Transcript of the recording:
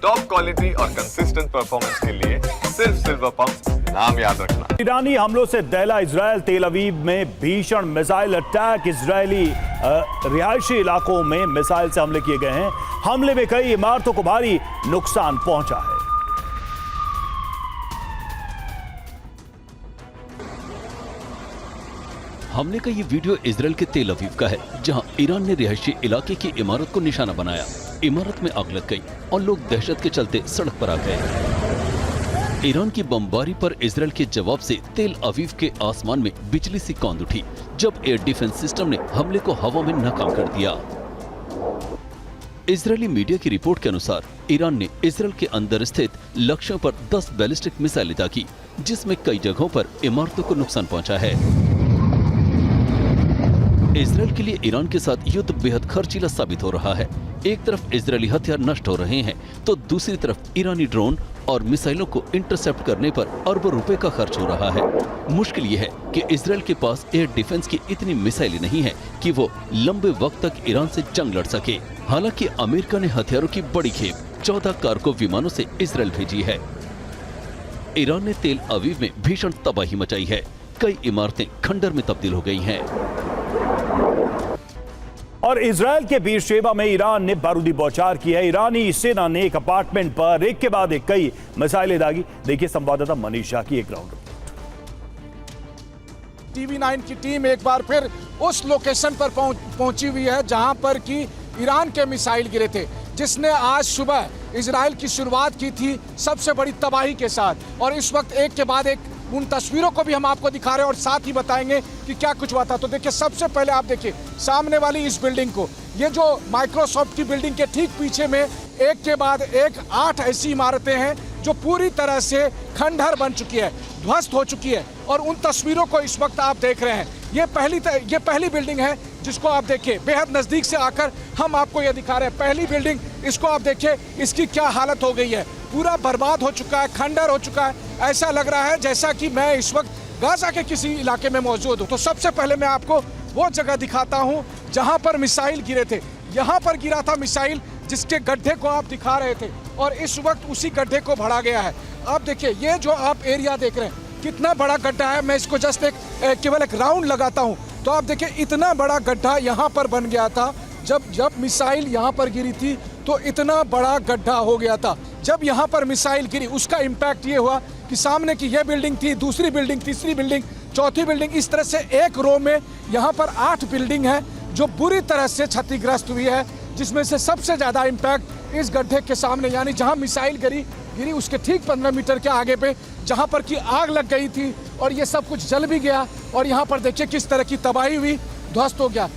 Top quality और consistent performance के लिए सिर्फ सिल्वर पंप नाम याद रखना। ईरानी हमलों से दहला इजरायल, तेल अवीव में भीषण मिसाइल अटैक। इजरायली रिहायशी इलाकों में मिसाइल से हमले किए गए हैं। हमले में कई इमारतों को भारी नुकसान पहुंचा है। हमले का ये वीडियो इजरायल के तेल अवीव का है, जहां ईरान ने रिहायशी इलाके की इमारत को निशाना बनाया। इमारत में आग लग गई और लोग दहशत के चलते सड़क पर आ गए। ईरान की बमबारी पर इजरायल के जवाब से तेल अवीव के आसमान में बिजली सी कौंध उठी, जब एयर डिफेंस सिस्टम ने हमले को हवा में नाकाम कर दिया। इजरायली मीडिया की रिपोर्ट के अनुसार ईरान ने इजरायल के अंदर स्थित लक्ष्यों पर 10 बैलिस्टिक मिसाइलें दागी, जिसमें कई जगहों पर इमारतों को नुकसान पहुंचा है। इजरायल के लिए ईरान के साथ युद्ध बेहद खर्चीला साबित हो रहा है। एक तरफ इजरायली हथियार नष्ट हो रहे हैं, तो दूसरी तरफ ईरानी ड्रोन और मिसाइलों को इंटरसेप्ट करने पर अरबों रुपए का खर्च हो रहा है। मुश्किल ये है कि इजरायल के पास एयर डिफेंस की इतनी मिसाइलें नहीं है कि वो लंबे वक्त तक ईरान से जंग लड़ सके। हालांकि अमेरिका ने हथियारों की बड़ी खेप 14 कारगो विमानों से इजरायल भेजी है। ईरान ने तेल अवीव में भीषण तबाही मचाई है। कई इमारतें खंडर में तब्दील हो गई हैं। और इजरायल के बीरशेबा में ईरान ने बारूदी बौछार की है। ईरानी सेना ने एक अपार्टमेंट पर एक के बाद एक कई मिसाइलें दागी। देखिए संवाददाता मनीष शाह की एक ग्राउंड रिपोर्ट। TV9 की टीम एक बार फिर उस लोकेशन पर पहुंची हुई है जहां पर कि ईरान के मिसाइल गिरे थे, जिसने आज सुबह इजरायल की शुरुआत की थी सबसे बड़ी तबाही के साथ। और इस वक्त एक के बाद एक उन तस्वीरों को भी हम आपको दिखा रहे हैं और साथ ही बताएंगे कि क्या कुछ हुआ था। तो देखिए, सबसे पहले आप देखिए सामने वाली इस बिल्डिंग को, ये जो माइक्रोसॉफ्ट की बिल्डिंग के ठीक पीछे में एक के बाद एक 8 ऐसी इमारतें हैं जो पूरी तरह से खंडहर बन चुकी है, ध्वस्त हो चुकी है। और उन तस्वीरों को इस वक्त आप देख रहे हैं। ये पहली बिल्डिंग है जिसको आप देखिए, बेहद नजदीक से आकर हम आपको ये दिखा रहे हैं। पहली बिल्डिंग, इसको आप देखिए, इसकी क्या हालत हो गई है। पूरा बर्बाद हो चुका है, खंडहर हो चुका है। ऐसा लग रहा है जैसा कि मैं इस वक्त गाजा के किसी इलाके में मौजूद हूँ। तो सबसे पहले मैं आपको वो जगह दिखाता हूँ जहाँ पर मिसाइल गिरे थे। यहाँ पर गिरा था मिसाइल, जिसके गड्ढे को आप दिखा रहे थे, और इस वक्त उसी गड्ढे को भरा गया है। आप देखिए, ये जो आप एरिया देख रहे हैं कितना बड़ा गड्ढा है। मैं इसको जस्ट केवल एक राउंड लगाता हूँ तो आप देखिए इतना बड़ा गड्ढा यहाँ पर बन गया था। जब मिसाइल यहाँ पर गिरी थी तो इतना बड़ा गड्ढा हो गया था। जब यहाँ पर मिसाइल गिरी, उसका इम्पैक्ट ये हुआ कि सामने की ये बिल्डिंग थी, दूसरी बिल्डिंग, तीसरी बिल्डिंग, चौथी बिल्डिंग, इस तरह से एक रो में यहाँ पर 8 बिल्डिंग है जो बुरी तरह से क्षतिग्रस्त हुई है, जिसमें से सबसे ज़्यादा इम्पैक्ट इस गड्ढे के सामने, यानी जहाँ मिसाइल गिरी उसके ठीक 15 मीटर के आगे पे, जहाँ पर कि आग लग गई थी और ये सब कुछ जल भी गया। और यहाँ पर देखिए किस तरह की तबाही हुई, ध्वस्त हो गया।